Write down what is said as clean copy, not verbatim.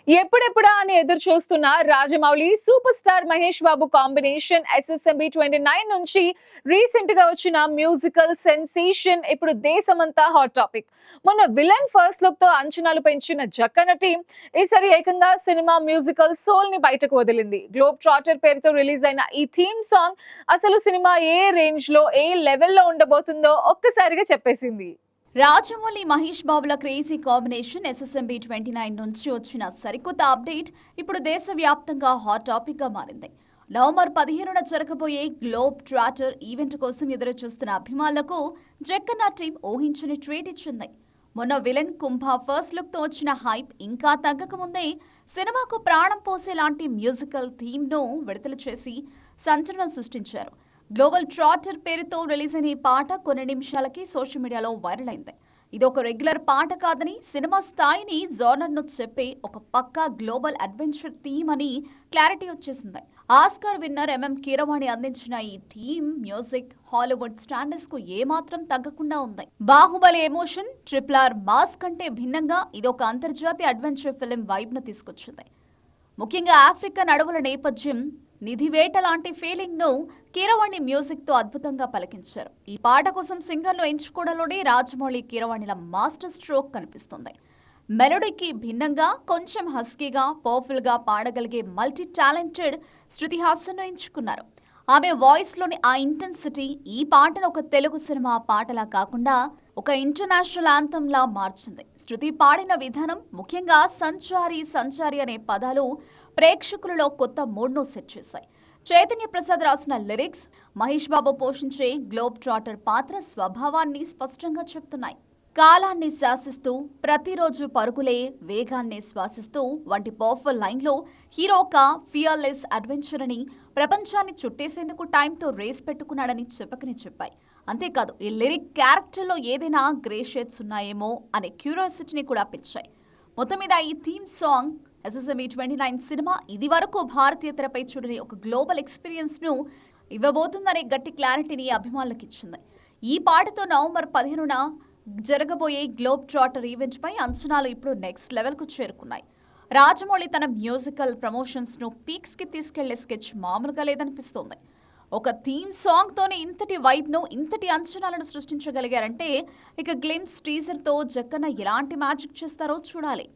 ఎప్పుడెప్పుడా అని ఎదురు చూస్తున్న Rajamouli super star Mahesh Babu combination SSMB 29 నుంచి రీసెంట్ గా వచ్చిన మ్యూజికల్ సెన్సేషన్ ఇప్పుడు దేశమంతా హాట్ టాపిక్. మొన్న విలన్ ఫస్ట్ లుక్ తో అంచనాలు పెంచిన జక్కన టీం ఈసారి ఏకంగా సినిమా మ్యూజికల్ సోల్ ని బయటకు వదిలింది. గ్లోబ్ ట్రాటర్ పేరుతో రిలీజ్ అయిన ఈ థీమ్ సాంగ్ అసలు సినిమా ఏ రేంజ్ లో ఏ లెవెల్లో ఉండబోతుందో ఒక్కసారిగా చెప్పేసింది. రాజమౌళి మహేష్ బాబుల క్రేజీ కాంబినేషన్ ఎస్ఎస్ఎంబి 29 నుంచి వచ్చిన సరికొత్త అప్డేట్ ఇప్పుడు దేశవ్యాప్తంగా హాట్ టాపిక్ గా మారింది. నవంబర్ 15న జరగబోయే గ్లోబ్ ట్రాటర్ ఈవెంట్ కోసం ఎదురు చూస్తున్న అభిమానులకు జక్కన్న టీం ఊహించని ట్రీట్ ఇచ్చింది. మొన్న విలన్ కుంభ ఫస్ట్ లుక్ తో వచ్చిన హైప్ ఇంకా తగ్గక ముందే సినిమాకు ప్రాణం పోసేలాంటి మ్యూజికల్ థీమ్ ను విడుదల చేసి సంచలనం సృష్టించారు. గ్లోబల్ ట్రాటర్ పేరుతో రిలీజ్ అయిన ఈ పాట కొన్ని నిమిషాలకి సోషల్ మీడియాలో వైరల్ అయింది. ఇది ఒక రెగ్యులర్ పాట కాదని సినిమా స్థాయిని జోనర్ ను చెప్పే ఒక పక్కా గ్లోబల్ అడ్వెంచర్ థీమ్ అని క్లారిటీ వచ్చేసింది. ఆస్కార్ విన్నర్ కీరవాణి అందించిన ఈ థీమ్ మ్యూజిక్ హాలీవుడ్ స్టాండర్డ్స్ కు ఏమాత్రం తగ్గకుండా ఉంది. బాహుబలి ఎమోషన్, RRR మాస్ కంటే భిన్నంగా ఇది ఒక అంతర్జాతీయ అడ్వెంచర్ ఫిల్మ్ వైబ్ ను తీసుకొచ్చింది. ముఖ్యంగా ఆఫ్రికన్ అడవుల నేపథ్యం, నిధివేట లాంటి ఫీలింగ్ ను కీరవాణి మ్యూజిక్ తో అద్భుతంగా పలికించారు. ఈ పాట కోసం సింగర్లు ఎంచుకోవడంలోనే రాజమౌళి కీరవాణిల మాస్టర్ స్ట్రోక్ కనిపిస్తుంది. మెలోడీకి భిన్నంగా కొంచెం హస్కీగా పవర్ఫుల్ గా పాడగలిగే మల్టీ టాలెంటెడ్ శృతి హాసన్ ఎంచుకున్నారు. ఆమె వాయిస్ లోని ఆ ఇంటెన్సిటీ ఈ పాటను ఒక తెలుగు సినిమా పాటలా కాకుండా ఒక ఇంటర్నేషనల్ యాంథమ్ లా మార్చింది. శృతి పాడిన విధానం, ముఖ్యంగా సంచారి సంచారి అనే పదాలు ప్రేక్షకులలో కొత్త మూడ్ను సెట్ చేశాయి. చైతన్య ప్రసాద్ రాసిన లిరిక్స్, మహేష్ బాబు పోషించే గ్లోబ్ ట్రాటర్ పాత్ర స్వభావాన్ని స్పష్టంగా చెప్తున్నాయి. కాలాన్ని శాసిస్తూ, ప్రతిరోజు పరుగులే వేగాన్ని శ్వాసిస్తూ వంటి పవర్ఫుల్ లైన్లో హీరో ఒక ఫియర్లెస్ అడ్వెంచర్ అని, ప్రపంచాన్ని చుట్టేసేందుకు టైంతో రేస్ పెట్టుకున్నాడని చెప్పాయి. అంతేకాదు ఈ లిరిక్ క్యారెక్టర్లో ఏదైనా గ్రే షేడ్స్ ఉన్నాయేమో అనే క్యూరియాసిటీని కూడా పెంచాయి. మొత్తం మీద ఈ థీమ్ సాంగ్ ఎస్ఎస్ఎంబి 29 సినిమా ఇది వరకు భారతీయ తెరపై చూడని ఒక గ్లోబల్ ఎక్స్పీరియన్స్ ను ఇవ్వబోతుందనే గట్టి క్లారిటీని అభిమానులకు ఇచ్చింది. ఈ పాటతో నవంబర్ 15న జరగబోయే గ్లోబ్ ట్రాటర్ ఈవెంట్ పై అంచనాలు ఇప్పుడు నెక్స్ట్ లెవెల్ కు చేరుకున్నాయి. రాజమౌళి తన మ్యూజికల్ ప్రమోషన్స్ ను పీక్స్ కి తీసుకెళ్లే స్కెచ్ మామూలుగా లేదనిపిస్తోంది. ఒక థీమ్ సాంగ్ తోనే ఇంతటి వైబ్ ను, ఇంతటి అంచనాలను సృష్టించగలిగారంటే ఇక గ్లిమ్స్ టీజర్ తో జక్కన్న ఎలాంటి మ్యాజిక్ చేస్తారో చూడాలి.